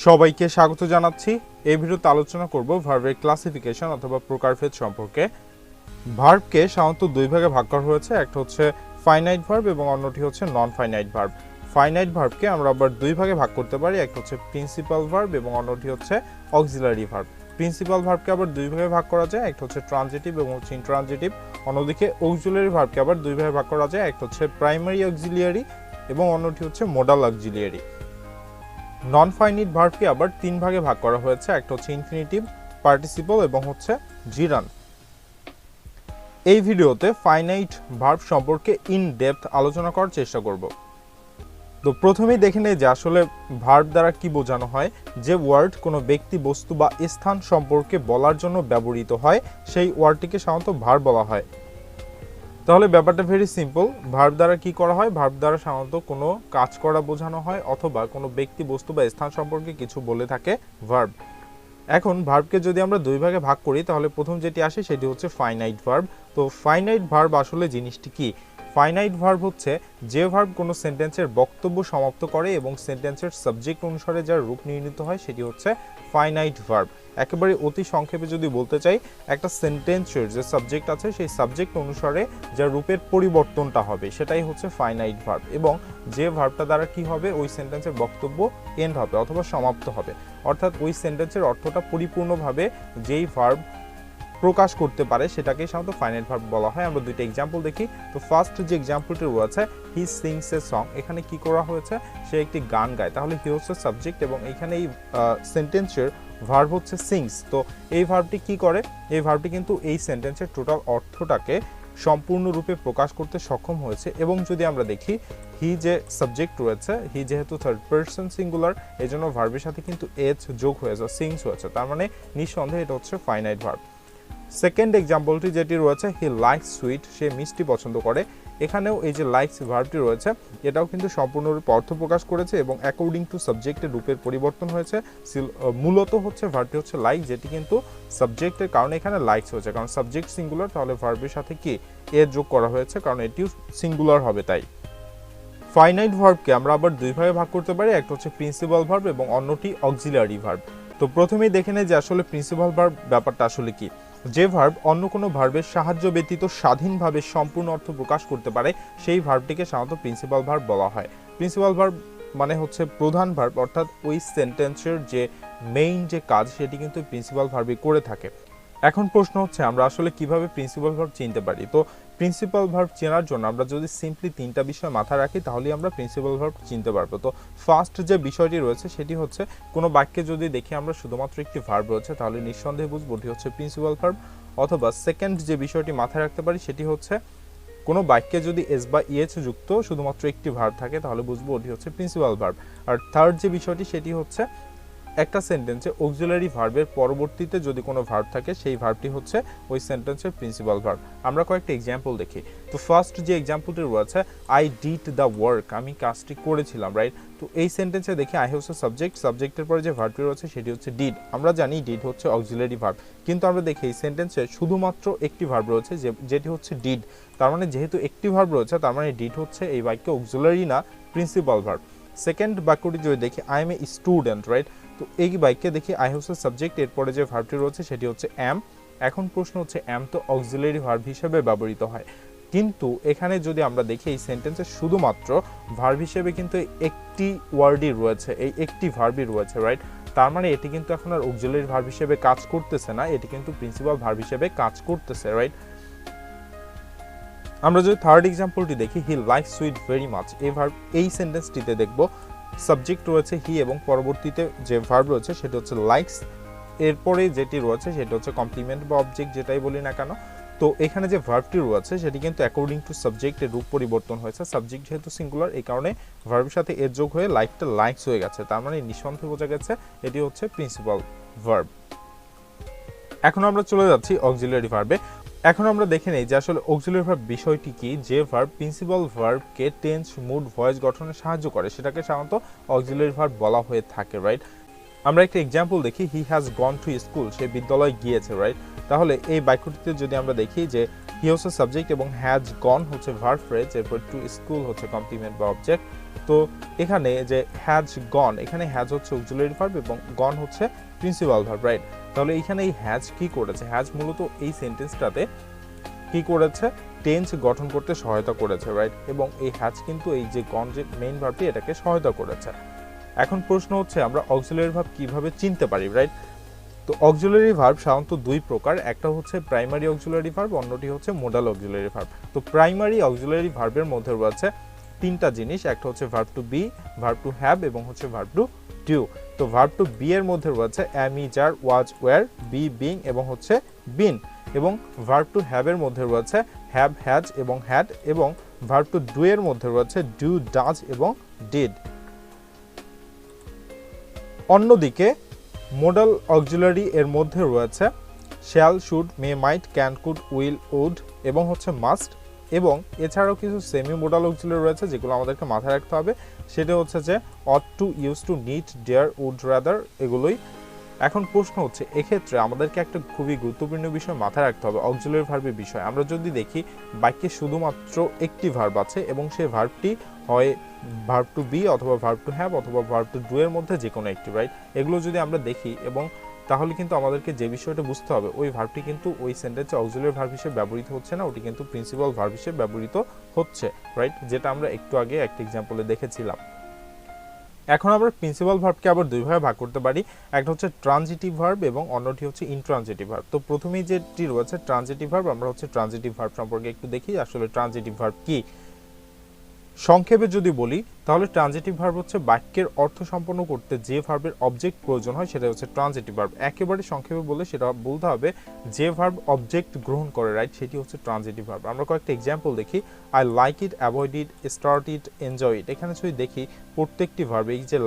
সবাইকে স্বাগত জানাচ্ছি। এই ভিডিওতে আলোচনা করব ভার্বের ক্লাসিফিকেশন অথবা প্রকারভেদ সম্পর্কে। ভার্বকে সাধারণত দুই ভাগে ভাগ করা হয়েছে, একটা হচ্ছে ফাইনাইট ভার্ব এবং অন্যটি হচ্ছে নন ফাইনাইট ভার্ব। ফাইনাইট ভার্বকে আমরা আবার দুই ভাগে ভাগ করতে পারি, একটা হচ্ছে প্রিন্সিপাল ভার্ব এবং অন্যটি হচ্ছে অক্সিলারি ভার্ব। প্রিন্সিপাল ভার্বকে আবার দুই ভাগে ভাগ করা যায়, একটা হচ্ছে ট্রানজিটিভ এবং হচ্ছে ইন্ট্রানজিটিভ। অন্যদিকে অক্সিলারি ভার্বকে আবার দুই ভাগে ভাগ করা যায়, একটা হচ্ছে প্রাইমারি অক্সিলিয়ারি এবং অন্যটি হচ্ছে মোডাল অক্সিলিয়ারি। নন ফাইনাইট ভার্বকে আবার তিন ভাগে ভাগ করা হয়েছে, একটা হচ্ছে ইনফিনিটিভ, পার্টিসিপল এবং হচ্ছে জিরান্ড। এই ভিডিওতে ফাইনাইট ভার্ব সম্পর্কে ইন ডেপথ আলোচনা করার চেষ্টা করব। তো প্রথমেই দেখে নেই যে আসলে ভার্ব দ্বারা কি বোঝানো হয়। যে ওয়ার্ড কোনো ব্যক্তি, বস্তু বা স্থান সম্পর্কে বলার জন্য ব্যবহৃত হয় সেই ওয়ার্ডটিকে সাধারণত ভার্ব বলা হয়। তাহলে ব্যাপারটা ভেরি সিম্পল। ভার্ব দ্বারা কি করা হয়? ভার্ব দ্বারা সাধারণত কোনো কাজ করা বোঝানো হয় অথবা কোনো ব্যক্তি, বস্তু বা স্থান সম্পর্কে কিছু বলে থাকে ভার্ব। এখন ভার্বকে যদি আমরা দুই ভাগে ভাগ করি তাহলে প্রথম যেটি আসে সেটি হচ্ছে ফাইনাইট ভার্ব। তো ফাইনাইট ভার্ব আসলে জিনিসটি কি? ফাইনাইট ভার্ব হচ্ছে যে ভার্ব কোনো সেন্টেন্সের বক্তব্য সমাপ্ত করে এবং সেন্টেন্সের সাবজেক্ট অনুসারে যার রূপ নির্ণীত হয় সেটি হচ্ছে ফাইনাইট ভার্ব। একেবারে অতি সংক্ষেপে যদি বলতে চাই, একটা সেন্টেন্সের যে সাবজেক্ট আছে সেই সাবজেক্ট অনুসারে যার রূপের পরিবর্তনটা হবে সেটাই হচ্ছে ফাইনাইট ভার্ব, এবং যে ভার্বটা দ্বারা কি হবে, ওই সেন্টেন্সের বক্তব্য এন্ড হবে অথবা সমাপ্ত হবে। অর্থাৎ ওই সেন্টেন্সের অর্থটা পরিপূর্ণভাবে যেই ভার্ব প্রকাশ করতে পারে সেটাকে সাধারণত ফাইনাইট ভার্ব বলা হয়। আমরা দুইটা এক্সাম্পল দেখি। তো ফার্স্ট যে এক্সাম্পলটি রয়েছে, হি সিংস এ সং, এখানে কি করা হয়েছে? সে একটি গান গায়। তাহলে হি হচ্ছে সাবজেক্ট এবং এখানে এই সেন্টেন্সের ভার্ব হচ্ছে সিংস। তো এই ভার্বটি কি করে? এই ভার্বটি কিন্তু এই সেন্টেন্সের টোটাল অর্থটাকে সম্পূর্ণরূপে প্রকাশ করতে সক্ষম হয়েছে। এবং যদি আমরা দেখি, হি যে সাবজেক্ট রয়েছে, হি যেহেতু থার্ড পারসন সিঙ্গুলার, এই জন্য ভার্বের সাথে কিন্তু এজ যোগ হয়েছে, সিংস হয়েছে, তার মানে নিঃসন্দেহে এটা হচ্ছে ফাইনাইট ভার্ব। সেকেন্ড এক্সাম্পলটি যেটি রয়েছে, হি লাইকস সুইট, সে মিষ্টি পছন্দ করে। এখানেও এই যে লাইকস ভার্বটি রয়েছে এটাও কিন্তু সম্পূর্ণরূপে অর্থ প্রকাশ করেছে এবং অ্যাকর্ডিং টু সাবজেক্টের রূপের পরিবর্তন হয়েছে। মূলত হচ্ছে ভার্বটি হচ্ছে লাইক, যেটি কিন্তু সাবজেক্টের কারণে এখানে লাইকস হয়েছে, কারণ সাবজেক্ট সিঙ্গুলার, তাহলে ভার্বের সাথে কি এ যোগ করা হয়েছে, কারণ এটিও সিঙ্গুলার হবে তাই। ফাইনাইট ভার্বকে আমরা আবার দুই ভাগে ভাগ করতে পারি, একটা হচ্ছে প্রিন্সিপাল ভার্ব এবং অন্যটি অক্সিলারি ভার্ব। তো প্রথমেই দেখে নেই যে আসলে প্রিন্সিপাল ভার্ব ব্যাপারটা আসলে কি। যে ভার্ব অন্য কোনো ভার্বের সাহায্য ব্যতীত স্বাধীনভাবে সম্পূর্ণ অর্থ প্রকাশ করতে পারে সেই ভার্বটিকে সাধারণত প্রিন্সিপাল ভার্ব বলা হয়। প্রিন্সিপাল ভার্ব মানে হচ্ছে প্রধান ভার্ব, অর্থাৎ ওই সেন্টেন্সের যে মেইন যে কাজ সেটি কিন্তু প্রিন্সিপাল ভার্বই করে থাকে। এখন প্রশ্ন হচ্ছে আমরা আসলে কিভাবে প্রিন্সিপাল ভার্ব চিনতে পারি। তো প্রিন্সিপাল ভার্ব চেনার জন্য আমরা যদি সিম্পলি তিনটা বিষয় মাথায় রাখি তাহলেই আমরা প্রিন্সিপাল ভার্ব চিনতে পারবো। তো ফার্স্ট যে বিষয়টি রয়েছে সেটি হচ্ছে, কোনো বাক্যে যদি দেখি আমরা শুধুমাত্র একটি ভার্ব রয়েছে তাহলে নিঃসন্দেহে বুঝবো ওটি হচ্ছে প্রিন্সিপাল ভার্ব। অথবা সেকেন্ড যে বিষয়টি মাথায় রাখতে পারি সেটি হচ্ছে, কোনো বাক্যে যদি এস বা ইএচ যুক্ত শুধুমাত্র একটি ভার্ব থাকে তাহলে বুঝবো ওটি হচ্ছে প্রিন্সিপাল ভার্ব। আর থার্ড যে বিষয়টি সেটি হচ্ছে, একটা সেন্টেন্সে অক্সিলারি ভার্বের পরবর্তীতে যদি কোনো ভার্ব থাকে সেই ভার্বটি হচ্ছে ওই সেন্টেন্সের প্রিন্সিপাল ভার্ব। আমরা কয়েকটা এক্সাম্পল দেখি। তো ফার্স্ট যে এক্সাম্পলটি রয়েছে, আই ডিড দ্য ওয়ার্ক, আমি কাজটি করেছিলাম, রাইট। তো এই সেন্টেন্সে দেখি আই হচ্ছে সাবজেক্ট, সাবজেক্টের পরে যে ভার্বটি রয়েছে সেটি হচ্ছে ডিড। আমরা জানি ডিড হচ্ছে অক্সিলারি ভার্ব, কিন্তু আমরা দেখি এই সেন্টেন্সে শুধুমাত্র একটি ভার্ব রয়েছে যেটি হচ্ছে ডিড। তার মানে যেহেতু একটি ভার্ব রয়েছে তার মানে ডিড হচ্ছে এই বাক্যে অক্সিলারি না, প্রিন্সিপাল ভার্ব। সেকেন্ড বাক্যটি যদি দেখি, I M a student, right. তো এই বাক্যে দেখি আই হচ্ছে সাবজেক্ট, এরপরে যে ভার্বটি রয়েছে সেটি হচ্ছে অ্যাম। এখন প্রশ্ন হচ্ছে, অ্যাম তো অক্সিলারি ভার্ব হিসেবে ব্যবহৃত হয়, কিন্তু এখানে যদি আমরা দেখি এই সেন্টেন্সে শুধুমাত্র ভার্ব হিসেবে কিন্তু একটি ওয়ার্ডই রয়েছে, এই একটি ভার্বই রয়েছে, রাইট। তার মানে এটি কিন্তু এখন আর অক্সিলারি ভার্ব হিসেবে কাজ করতেছে না, এটি কিন্তু প্রিন্সিপাল ভার্ব হিসেবে কাজ করতেছে, রাইট। আমরা যদি থার্ড এক্সাম্পলটি দেখি, he likes sweet very much, এই সেন্টেন্সটিতে দেখব সাবজেক্ট রয়েছে হি এবং পরবর্তীতে যে ভার্ব রয়েছে সেটা হচ্ছে লাইকস, এরপরে যেটি রয়েছে সেটা হচ্ছে কমপ্লিমেন্ট বা অবজেক্ট যেটাই বলি না কেন। তো এখানে যে ভার্বটি রয়েছে সেটি কিন্তু অ্যাকর্ডিং টু সাবজেক্টের রূপ পরিবর্তন হয়েছে, সাবজেক্ট যেহেতু সিঙ্গুলার এই কারণে ভার্বের সাথে এর যোগ হয়ে লাইকটা লাইকস হয়ে গেছে, তার মানে নিঃসন্দেহে বোঝা গেছে এটি হচ্ছে প্রিন্সিপাল ভার্ব। এখন আমরা চলে যাচ্ছি অক্সিলারি ভার্বে। এখন আমরা দেখে নেই যে আসলে অক্সিলারি ভার্ব বিষয়টি কি। যে ভার্ব প্রিন্সিপাল ভার্বকে টেন্স, মুড, ভয়েস গঠনে সাহায্য করে সেটাকে সাধারণত অক্সিলারি ভার্ব বলা হয়ে থাকে, রাইট। আমরা একটা এক্সাম্পল দেখি, he has gone to school, সে বিদ্যালয়ে গিয়েছে, রাইট। তাহলে এই বাক্যটিতে যদি আমরা দেখি যে হি হচ্ছে সাবজেক্ট এবং হ্যাজ গন হচ্ছে ভার্ব ফ্রেজ, এরপর টু স্কুল হচ্ছে কমপ্লিমেন্ট বা অবজেক্ট, তো এখানে যে হ্যাজ গন, এখানে হ্যাজ হচ্ছে অক্সিলারি ভার্ব এবং গন হচ্ছে প্রিন্সিপাল ভার্ব, রাইট? তাহলে এখানে এই হ্যাজ কি করেছে? হ্যাজ মূলত এই সেন্টেন্সটাতে কি করেছে? টেন্স গঠন করতে সহায়তা করেছে, রাইট? এবং এই হ্যাজ কিন্তু এই যে গন যে মেইন ভার্বটি এটাকে সহায়তা করেছে। এখন প্রশ্ন হচ্ছে আমরা অক্সিলারি ভার্ব কিভাবে চিনতে পারি, রাইট? তো অক্সিলারি ভার্ব সাধারণত দুই প্রকার, একটা হচ্ছে প্রাইমারি অক্সিলারি ভার্ব, অন্যটি হচ্ছে মোডাল অক্সিলারি ভার্ব। তো প্রাইমারি অক্সিলারি ভার্বের মধ্যে রয়েছে তিনটা জিনিস, একটা হচ্ছে verb to be, verb to have এবং হচ্ছে ভার্ব টু ডু। তো ভার্ব টু বি এর মধ্যে রয়েছে am, is, are, was, were, be, being এবং হচ্ছে বিন। এবং ভার্ব টু হ্যাভ এর মধ্যে রয়েছে হ্যাভ, হ্যাজ এবং হ্যাড। এবং ভার্ব টু ডু এর মধ্যে রয়েছে ডু, ডাজ এবং ডিড। অন্যদিকে মোডাল অক্সিলারি এর মধ্যে রয়েছে shall, should, may, might, can, could, will, would এবং হচ্ছে মাস্ট। এবং এছাড়াও কিছু সেমি মোডাল অক্সিলারি রয়েছে যেগুলো আমাদেরকে মাথায় রাখতে হবে, সেটা হচ্ছে যে ought to, used to, need, dare, would, rather, এগুলোই। এখন প্রশ্ন হচ্ছে এক্ষেত্রে আমাদেরকে একটা খুবই গুরুত্বপূর্ণ বিষয় মাথায় রাখতে হবে অক্সিলারি ভার্বের বিষয়। আমরা যদি দেখি বাক্যে শুধুমাত্র একটি ভার্ব আছে এবং সেই ভার্বটি হয় ভার্ব টু বি অথবা ভার্ব টু হ্যাভ অথবা ভার্ব টু ডু এর মধ্যে যে কোনো একটি, রাইট? এগুলো যদি আমরা দেখি এবং তাহলে কিন্তু আমাদেরকে যে বিষয়টা বুঝতে হবে ওই ভার্বটি কিন্তু ওই সেন্টেন্সে অক্সিলারি ভার্ব হিসেবে ব্যবহৃত হচ্ছে না, ওটি কিন্তু প্রিন্সিপাল ভার্ব হিসেবে ব্যবহৃত হচ্ছে, রাইট? যেটা আমরা একটু আগে একটা এক্সাম্পলে দেখেছিলাম। এখন আমরা প্রিন্সিপাল ভার্বকে আবার দুই ভাগে ভাগ করতে পারি, একটা হচ্ছে ট্রানজিটিভ ভার্ব এবং অন্যটি হচ্ছে ইনট্রানজিটিভ ভার্ব। তো প্রথমেই যেটি রয়েছে ট্রানজিটিভ ভার্ব, আমরা হচ্ছে ট্রানজিটিভ ভার্ব সম্পর্কে একটু দেখি আসলে ট্রানজিটিভ ভার্ব কি। সংক্ষেপে যদি বলি তাহলে ট্রানজিটিভ ভার্ব হচ্ছে বাক্যের অর্থ সম্পন্ন করতে যে ভার্বের অবজেক্ট প্রয়োজন হয় সেটা হচ্ছে ট্রানজিটিভ ভার্ব। একেবারে সংক্ষেপে বলে সেটা বলতে হবে যে ভার্ব অবজেক্ট গ্রহণ করে, রাইট? সেটি হচ্ছে ট্রানজিটিভ ভার্ব। আমরা কয়েকটা এক্সাম্পল দেখি। I like it, avoid it, start it, enjoy it. এখানে যদি দেখি প্রত্যেকটি ভার্ব, এই যে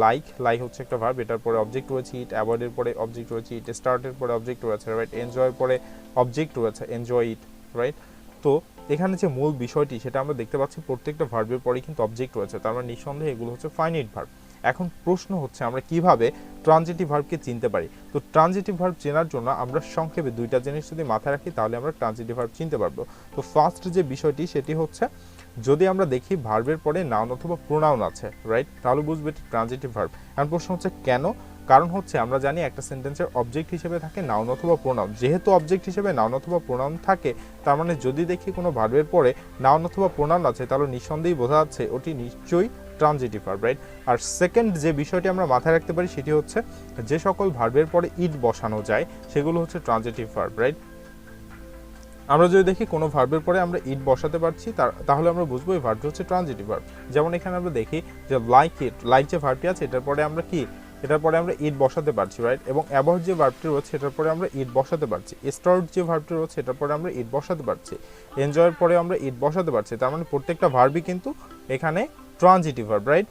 লাইক হচ্ছে একটা ভার্ব, এটার পরে অবজেক্ট রয়েছে ইট, অ্যাভয়েডের পরে অবজেক্ট রয়েছে ইট, স্টার্টের পরে অবজেক্ট রয়েছে, রাইট? এনজয়ের পরে অবজেক্ট রয়েছে এনজয় ইট, রাইট? তো এখানে যে মূল বিষয়টি সেটা আমরা দেখতে পাচ্ছি প্রত্যেকটা ভার্বের পরে কিন্তু অবজেক্ট রয়েছে, তার মানে নিঃসন্দেহে এগুলো হচ্ছে ফাইনাইট ভার্ব। এখন প্রশ্ন হচ্ছে আমরা কিভাবে ট্রানজিটিভ ভার্বকে চিনতে পারি। তো ট্রানজিটিভ ভার্ব চেনার জন্য আমরা সংক্ষেপে দুইটা জিনিস যদি মাথায় রাখি তাহলে আমরা ট্রানজিটিভ ভার্ব চিনতে পারবো। তো ফার্স্ট যে বিষয়টি সেটি হচ্ছে যদি আমরা দেখি ভার্বের পরে নাউন অথবা প্রোনাউন আছে, রাইট? তাহলে বুঝবো এটি ট্রানজিটিভ ভার্ব। এখন প্রশ্ন হচ্ছে কেন? কারণ হচ্ছে আমরা জানি একটা সেন্টেন্সের অবজেক্ট হিসেবে থাকে নাউন অথবা প্রোনাউন। যেহেতু অবজেক্ট হিসেবে নাউন অথবা প্রোনাউন থাকে, তার মানে যদি দেখি কোনো ভার্বের পরে নাউন অথবা প্রোনাউন আছে তাহলে নিঃসন্দেহে বোঝা যাচ্ছে ওটি নিশ্চয়ই ট্রানজিটিভ ভার্ব, রাইট? আর সেকেন্ড যে বিষয়টি আমরা মাথায় রাখতে পারি সেটি হচ্ছে যে সকল ভার্বের পরে ইট বসানো যায় সেগুলো হচ্ছে ট্রানজিটিভ ভার্ব, রাইট? আমরা যদি দেখি কোনো ভার্বের পরে আমরা ইট বসাতে পারছি তাহলে আমরা বুঝবো এই ভার্বটি হচ্ছে ট্রানজিটিভ ভার্ব। যেমন এখানে আমরা দেখি যে লাইক যে ভার্বটি আছে এটার পরে আমরা ইট বসাতে পারছি, রাইট? এবং অ্যাভয়েড যে ভার্বটি রয়েছে এটার পরে আমরা ইট বসাতে পারছি। স্টার্ট যে ভার্বটি রয়েছে এটার পরে আমরা ইট বসাতে পারছি। এনজয়ের পরে আমরা ইট বসাতে পারছি। তার মানে প্রত্যেকটা ভার্বই কিন্তু এখানে ট্রানজিটিভ ভার্ব, রাইট?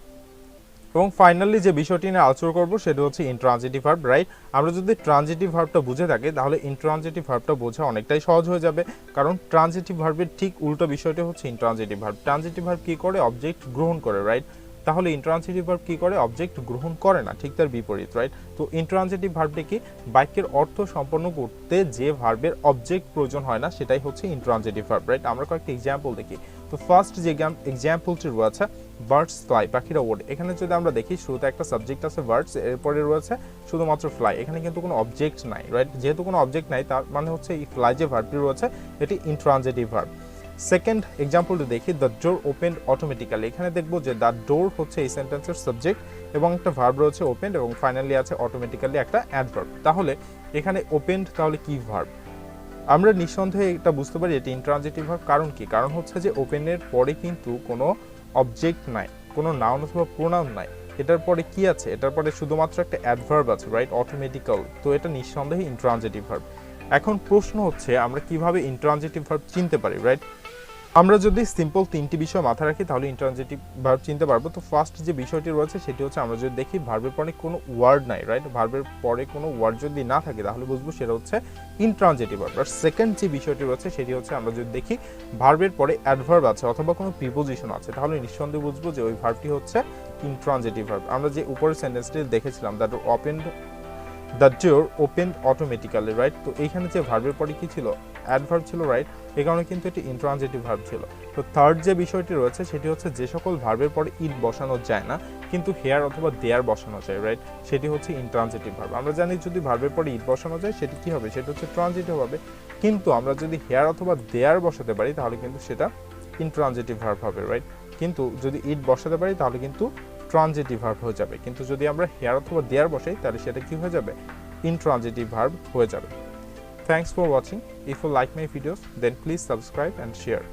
এবং ফাইনালি যে বিষয়টি নিয়ে আলোচনা করবো সেটা হচ্ছে ইনট্রানজিটিভ ভার্ব, রাইট? আমরা যদি ট্রানজিটিভ ভার্বটা বুঝে থাকি তাহলে ইনট্রানজিটিভ ভার্বটা বোঝা অনেকটাই সহজ হয়ে যাবে, কারণ ট্রানজিটিভ ভার্বের ঠিক উল্টো বিষয়টি হচ্ছে ইনট্রানজিটিভ ভার্ব। ট্রানজিটিভ ভার্ব কি করে? অবজেক্ট গ্রহণ করে, রাইট? তাহলে ইনট্রানজিটিভ ভার্ব কি করে? অবজেক্ট গ্রহণ করে না, ঠিক তার বিপরীত, রাইট? তো ইনট্রানজিটিভ ভার্বটি কি? বাক্যের অর্থ সম্পন্ন করতে যে ভার্বের অবজেক্ট প্রয়োজন হয় না সেটাই হচ্ছে ইনট্রানজিটিভ ভার্ব, রাইট? আমরা কয়েকটা এক্সাম্পল দেখি। তো ফার্স্ট যে এক্সাম্পলটি রয়েছে বার্ডস ফ্লাই, পাখিরা ওড়ে। এখানে যদি আমরা দেখি শুরুতে একটা সাবজেক্ট আছে বার্ডস, এরপরে রয়েছে শুধুমাত্র ফ্লাই। এখানে কিন্তু কোনো অবজেক্ট নাই, রাইট? যেহেতু কোনো অবজেক্ট নাই তার মানে হচ্ছে এই ফ্লাই যে ভার্বটি রয়েছে এটি ইনট্রানজিটিভ ভার্ব। সেকেন্ড এক্সাম্পলটি দেখি, দ্য ডোর ওপেন্ড অটোমেটিক্যালি। এখানে দেখবো যে দ্য ডোর হচ্ছে এই সেন্টেন্সের সাবজেক্ট এবং একটা ভার্ব রয়েছে ওপেন্ড এবং ফাইনালি আছে অটোমেটিক্যালি একটা অ্যাডভার্ব। তাহলে এখানে ওপেন্ড তাহলে কি ভার্ব? আমরা নিঃসন্দেহে এটা বুঝতে পারি এটি ইনট্রানজিটিভ ভার্ব। কারণ কি? কারণ হচ্ছে যে ওপেনের পরে কিন্তু কোনো অবজেক্ট নাই, কোনো নাউন অথবা প্রোনাউন নাই। এটার পরে কি আছে? এটার পরে শুধুমাত্র একটা অ্যাডভার্ব আছে, রাইট? অটোমেটিক্যাল। তো এটা নিঃসন্দেহে ইনট্রানজিটিভ ভার্ব। এখন প্রশ্ন হচ্ছে আমরা কিভাবে ইনট্রানজিটিভ ভার্ব চিনতে পারি, রাইট? আমরা যদি সিম্পল তিনটি বিষয় মাথায় রাখি তাহলে ইনট্রানজিটিভ ভার্ব চিনতে পারবো। তো ফার্স্ট যে বিষয়টি রয়েছে সেটি হচ্ছে আমরা যদি দেখি ভার্বের পরে কোনো ওয়ার্ড নাই, রাইট? ভার্বের পরে কোনো ওয়ার্ড যদি না থাকে তাহলে বুঝবো সেটা হচ্ছে ইনট্রানজিটিভ ভার্ব। আর সেকেন্ড যে বিষয়টি রয়েছে সেটি হচ্ছে আমরা যদি দেখি ভার্বের পরে অ্যাডভার্ব আছে অথবা কোনো প্রিপোজিশন আছে তাহলে নিঃসন্দেহে বুঝবো যে ওই ভার্বটি হচ্ছে ইনট্রানজিটিভ ভার্ব। আমরা যে উপরের সেন্টেন্সটি দেখেছিলাম that opened the door open automatically, right? তো এইখানে যে ভার্বের পরে কি ছিল, অ্যাডভার্ব ছিল, রাইট? এই কারণে কিন্তু এটি ইন্ট্রানজিটিভ ভার্ব ছিল। তো থার্ড যে বিষয়টি রয়েছে সেটি হচ্ছে যে সকল ভার্বের পরে ইট বসানো যায় না কিন্তু হেয়ার অথবা দেয়ার বসানো যায়, রাইট? সেটি হচ্ছে ইন্ট্রানজিটিভ ভার্ব। আমরা জানি যদি ভার্বের পরে ইট বসানো যায় সেটি কি হবে, সেটা হচ্ছে ট্রানজিটিভ হবে। কিন্তু আমরা যদি হেয়ার অথবা দেয়ার বসাতে পারি তাহলে কিন্তু সেটা ইন্ট্রানজিটিভ ভার্ব হবে, রাইট? কিন্তু যদি ইট বসাতে পারি তাহলে কিন্তু ট্রানজিটিভ ভার্ব হয়ে যাবে। কিন্তু যদি আমরা হেয়ার অথবা দেয়ার বসাই তাহলে সেটা কি হয়ে যাবে, ইনট্রানজিটিভ ভার্ব হয়ে যাবে। Thanks for watching. If you like my videos, then please subscribe and share.